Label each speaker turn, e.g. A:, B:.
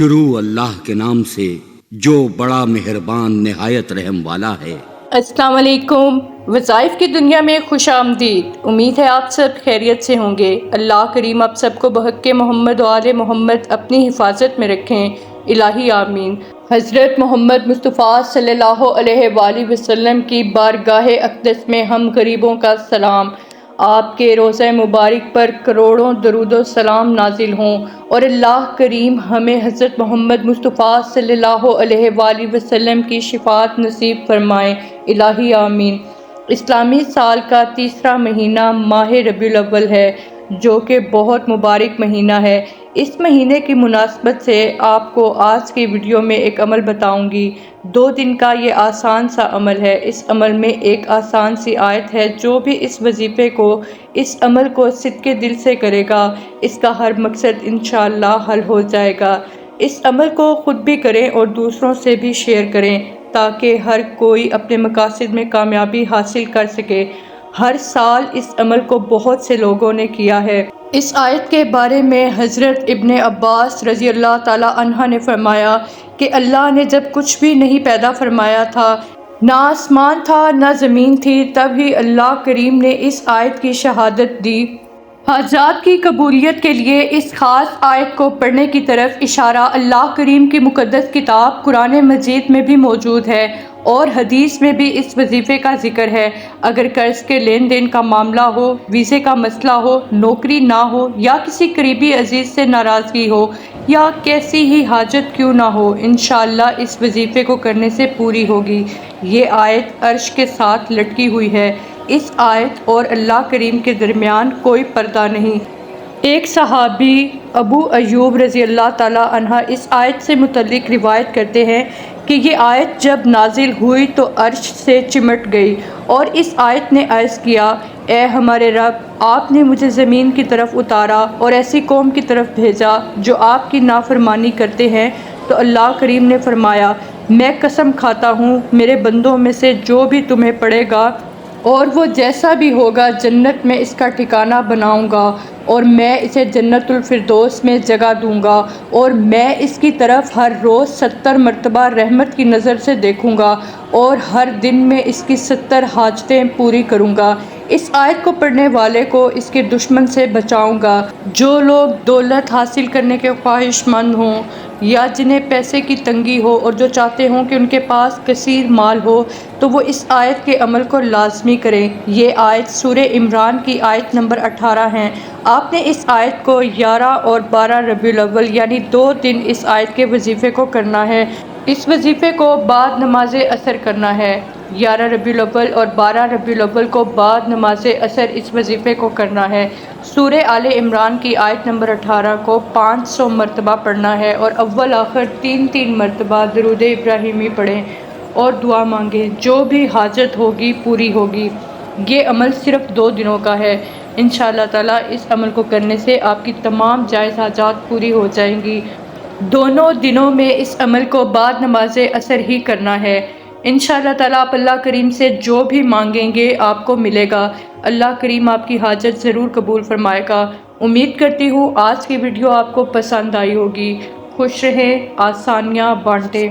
A: شروع اللہ کے نام سے جو بڑا مہربان نہایت رحم والا ہے۔
B: السلام علیکم۔ وظائف کی دنیا میں خوش آمدید۔ امید ہے آپ سب خیریت سے ہوں گے۔ اللہ کریم آپ سب کو بحق محمد و آل محمد اپنی حفاظت میں رکھیں، الہی آمین۔ حضرت محمد مصطفیٰ صلی اللہ علیہ وآلہ وسلم کی بارگاہ اقدس میں ہم غریبوں کا سلام۔ آپ کے روضہ مبارک پر کروڑوں درود و سلام نازل ہوں اور اللہ کریم ہمیں حضرت محمد مصطفیٰ صلی اللہ علیہ وآلہ وسلم کی شفاعت نصیب فرمائیں، الہی آمین۔ اسلامی سال کا تیسرا مہینہ ماہ ربیع الاول ہے، جو کہ بہت مبارک مہینہ ہے۔ اس مہینے کی مناسبت سے آپ کو آج کی ویڈیو میں ایک عمل بتاؤں گی۔ 2 دن کا یہ آسان سا عمل ہے۔ اس عمل میں ایک آسان سی آیت ہے، جو بھی اس وظیفے کو، اس عمل کو صدقے دل سے کرے گا، اس کا ہر مقصد انشاءاللہ حل ہو جائے گا۔ اس عمل کو خود بھی کریں اور دوسروں سے بھی شیئر کریں، تاکہ ہر کوئی اپنے مقاصد میں کامیابی حاصل کر سکے۔ ہر سال اس عمل کو بہت سے لوگوں نے کیا ہے۔ اس آیت کے بارے میں حضرت ابن عباس رضی اللہ تعالیٰ عنہ نے فرمایا کہ اللہ نے جب کچھ بھی نہیں پیدا فرمایا تھا، نہ آسمان تھا نہ زمین تھی، تب ہی اللہ کریم نے اس آیت کی شہادت دی۔ حاجات کی قبولیت کے لیے اس خاص آیت کو پڑھنے کی طرف اشارہ اللہ کریم کی مقدس کتاب قرآن مجید میں بھی موجود ہے، اور حدیث میں بھی اس وظیفے کا ذکر ہے۔ اگر قرض کے لین دین کا معاملہ ہو، ویزے کا مسئلہ ہو، نوکری نہ ہو، یا کسی قریبی عزیز سے ناراضگی ہو، یا کیسی ہی حاجت کیوں نہ ہو، انشاءاللہ اس وظیفے کو کرنے سے پوری ہوگی۔ یہ آیت عرش کے ساتھ لٹکی ہوئی ہے۔ اس آیت اور اللہ کریم کے درمیان کوئی پردہ نہیں۔ ایک صحابی ابو ایوب رضی اللہ تعالیٰ عنہ اس آیت سے متعلق روایت کرتے ہیں کہ یہ آیت جب نازل ہوئی تو عرش سے چمٹ گئی، اور اس آیت نے عرض کیا، اے ہمارے رب، آپ نے مجھے زمین کی طرف اتارا اور ایسی قوم کی طرف بھیجا جو آپ کی نافرمانی کرتے ہیں۔ تو اللہ کریم نے فرمایا، میں قسم کھاتا ہوں میرے بندوں میں سے جو بھی تمہیں پڑھے گا اور وہ جیسا بھی ہوگا، جنت میں اس کا ٹھکانہ بناؤں گا، اور میں اسے جنت الفردوس میں جگہ دوں گا، اور میں اس کی طرف ہر روز 70 مرتبہ رحمت کی نظر سے دیکھوں گا، اور ہر دن میں اس کی 70 حاجتیں پوری کروں گا۔ اس آیت کو پڑھنے والے کو اس کے دشمن سے بچاؤں گا۔ جو لوگ دولت حاصل کرنے کے خواہش مند ہوں، یا جنہیں پیسے کی تنگی ہو اور جو چاہتے ہوں کہ ان کے پاس کثیر مال ہو، تو وہ اس آیت کے عمل کو لازمی کریں۔ یہ آیت سورہ عمران کی آیت نمبر 18 ہے۔ آپ نے اس آیت کو 11 اور 12 ربیع الاول یعنی 2 دن اس آیت کے وظیفے کو کرنا ہے۔ اس وظیفے کو بعد نماز عصر کرنا ہے۔ 11 ربیع الاول اور 12 ربیع الاول کو بعد نماز عصر اس وظیفے کو کرنا ہے۔ سورہ آل عمران کی آیت نمبر 18 کو 500 مرتبہ پڑھنا ہے، اور اول آخر 3 مرتبہ درود ابراہیمی پڑھیں اور دعا مانگیں، جو بھی حاجت ہوگی پوری ہوگی۔ یہ عمل صرف 2 دنوں کا ہے۔ انشاءاللہ تعالیٰ اس عمل کو کرنے سے آپ کی تمام جائز حاجات پوری ہو جائیں گی۔ دونوں دنوں میں اس عمل کو بعد نماز عصر ہی کرنا ہے۔ انشاءاللہ تعالیٰ آپ اللہ کریم سے جو بھی مانگیں گے آپ کو ملے گا۔ اللہ کریم آپ کی حاجت ضرور قبول فرمائے گا۔ امید کرتی ہوں آج کی ویڈیو آپ کو پسند آئی ہوگی۔ خوش رہیں، آسانیاں بانٹیں۔